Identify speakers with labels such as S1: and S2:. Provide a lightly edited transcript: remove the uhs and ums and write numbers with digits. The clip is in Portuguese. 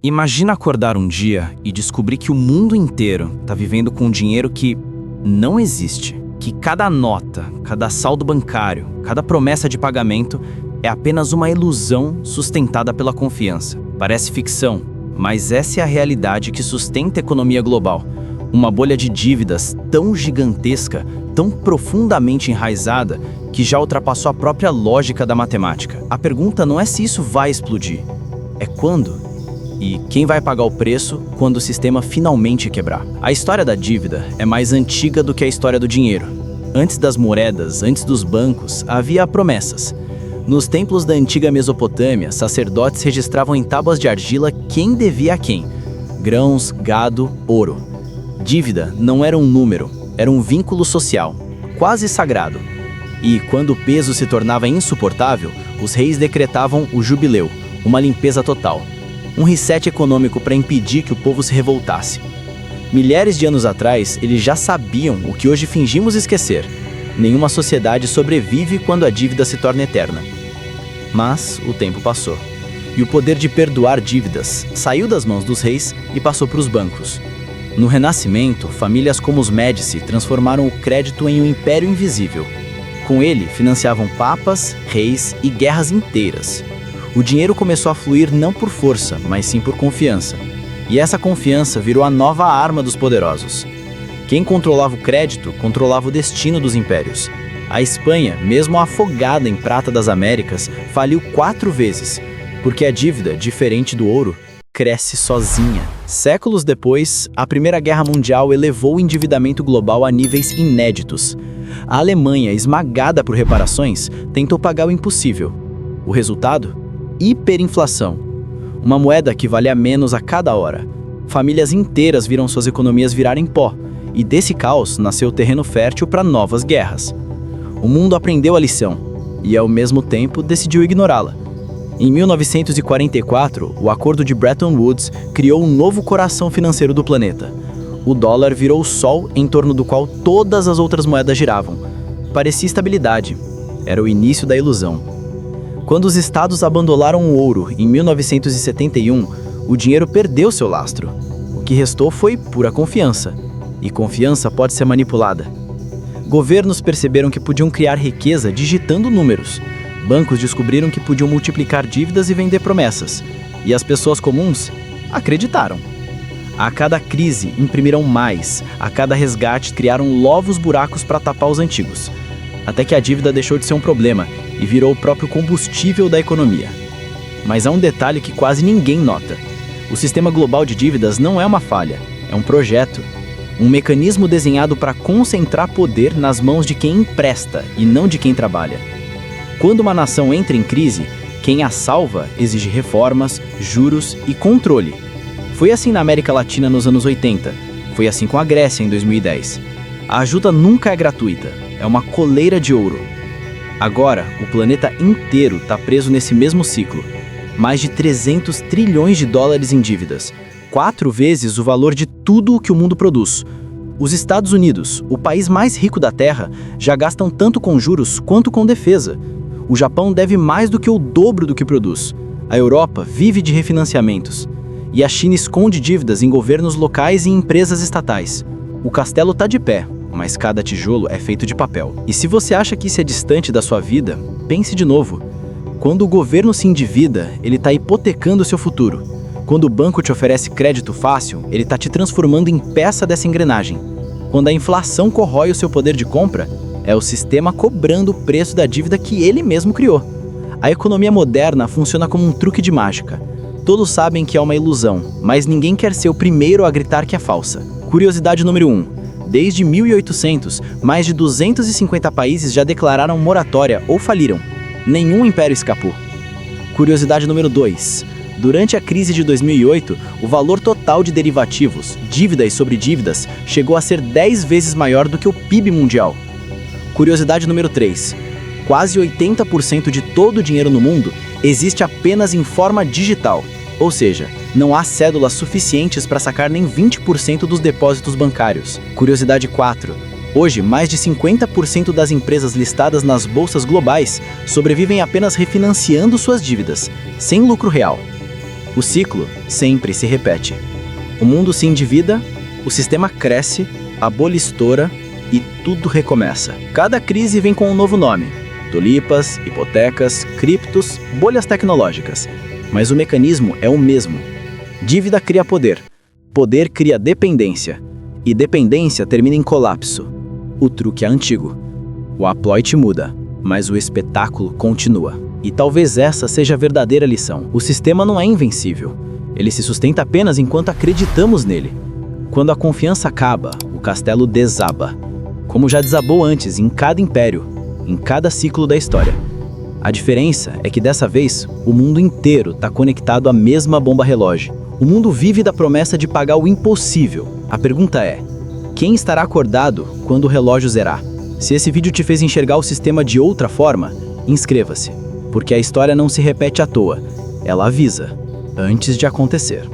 S1: Imagina acordar um dia e descobrir que o mundo inteiro está vivendo com dinheiro que não existe. Que cada nota, cada saldo bancário, cada promessa de pagamento é apenas uma ilusão sustentada pela confiança. Parece ficção, mas essa é a realidade que sustenta a economia global. Uma bolha de dívidas tão gigantesca, tão profundamente enraizada, que já ultrapassou a própria lógica da matemática. A pergunta não é se isso vai explodir, é quando. E quem vai pagar o preço quando o sistema finalmente quebrar? A história da dívida é mais antiga do que a história do dinheiro. Antes das moedas, antes dos bancos, havia promessas. Nos templos da antiga Mesopotâmia, sacerdotes registravam em tábuas de argila quem devia a quem. Grãos, gado, ouro. Dívida não era um número, era um vínculo social, quase sagrado. E quando o peso se tornava insuportável, os reis decretavam o jubileu, uma limpeza total. Um reset econômico para impedir que o povo se revoltasse. Milhares de anos atrás, eles já sabiam o que hoje fingimos esquecer. Nenhuma sociedade sobrevive quando a dívida se torna eterna. Mas o tempo passou. E o poder de perdoar dívidas saiu das mãos dos reis e passou para os bancos. No Renascimento, famílias como os Médici transformaram o crédito em um império invisível. Com ele, financiavam papas, reis e guerras inteiras. O dinheiro começou a fluir não por força, mas sim por confiança. E essa confiança virou a nova arma dos poderosos. Quem controlava o crédito, controlava o destino dos impérios. A Espanha, mesmo afogada em prata das Américas, faliu 4 vezes, porque a dívida, diferente do ouro, cresce sozinha. Séculos depois, a Primeira Guerra Mundial elevou o endividamento global a níveis inéditos. A Alemanha, esmagada por reparações, tentou pagar o impossível. O resultado? Hiperinflação. Uma moeda que valia menos a cada hora. Famílias inteiras viram suas economias virarem pó, e desse caos nasceu o terreno fértil para novas guerras. O mundo aprendeu a lição, e ao mesmo tempo decidiu ignorá-la. Em 1944, o Acordo de Bretton Woods criou um novo coração financeiro do planeta. O dólar virou o sol em torno do qual todas as outras moedas giravam. Parecia estabilidade. Era o início da ilusão. Quando os estados abandonaram o ouro em 1971, o dinheiro perdeu seu lastro. O que restou foi pura confiança. E confiança pode ser manipulada. Governos perceberam que podiam criar riqueza digitando números. Bancos descobriram que podiam multiplicar dívidas e vender promessas. E as pessoas comuns acreditaram. A cada crise imprimiram mais, a cada resgate criaram novos buracos para tapar os antigos. Até que a dívida deixou de ser um problema e virou o próprio combustível da economia. Mas há um detalhe que quase ninguém nota. O sistema global de dívidas não é uma falha, é um projeto. Um mecanismo desenhado para concentrar poder nas mãos de quem empresta e não de quem trabalha. Quando uma nação entra em crise, quem a salva exige reformas, juros e controle. Foi assim na América Latina nos anos 80. Foi assim com a Grécia em 2010. A ajuda nunca é gratuita, é uma coleira de ouro. Agora, o planeta inteiro está preso nesse mesmo ciclo. Mais de 300 trilhões de dólares em dívidas. 4 vezes o valor de tudo o que o mundo produz. Os Estados Unidos, o país mais rico da Terra, já gastam tanto com juros quanto com defesa. O Japão deve mais do que o dobro do que produz. A Europa vive de refinanciamentos. E a China esconde dívidas em governos locais e em empresas estatais. O castelo está de pé, mas cada tijolo é feito de papel. E se você acha que isso é distante da sua vida, pense de novo. Quando o governo se endivida, ele está hipotecando o seu futuro. Quando o banco te oferece crédito fácil, ele está te transformando em peça dessa engrenagem. Quando a inflação corrói o seu poder de compra, é o sistema cobrando o preço da dívida que ele mesmo criou. A economia moderna funciona como um truque de mágica. Todos sabem que é uma ilusão, mas ninguém quer ser o primeiro a gritar que é falsa. Curiosidade número 1. Desde 1800, mais de 250 países já declararam moratória ou faliram. Nenhum império escapou. Curiosidade número 2. Durante a crise de 2008, o valor total de derivativos, dívidas sobre dívidas, chegou a ser 10 vezes maior do que o PIB mundial. Curiosidade número 3. Quase 80% de todo o dinheiro no mundo existe apenas em forma digital, ou seja, não há cédulas suficientes para sacar nem 20% dos depósitos bancários. Curiosidade 4. Hoje, mais de 50% das empresas listadas nas bolsas globais sobrevivem apenas refinanciando suas dívidas, sem lucro real. O ciclo sempre se repete. O mundo se endivida, o sistema cresce, a bolha estoura e tudo recomeça. Cada crise vem com um novo nome: tulipas, hipotecas, criptos, bolhas tecnológicas. Mas o mecanismo é o mesmo. Dívida cria poder, poder cria dependência, e dependência termina em colapso. O truque é antigo. O aploite muda, mas o espetáculo continua. E talvez essa seja a verdadeira lição. O sistema não é invencível. Ele se sustenta apenas enquanto acreditamos nele. Quando a confiança acaba, o castelo desaba. Como já desabou antes em cada império, em cada ciclo da história. A diferença é que dessa vez, o mundo inteiro está conectado à mesma bomba relógio. O mundo vive da promessa de pagar o impossível. A pergunta é: quem estará acordado quando o relógio zerar? Se esse vídeo te fez enxergar o sistema de outra forma, inscreva-se, porque a história não se repete à toa, ela avisa antes de acontecer.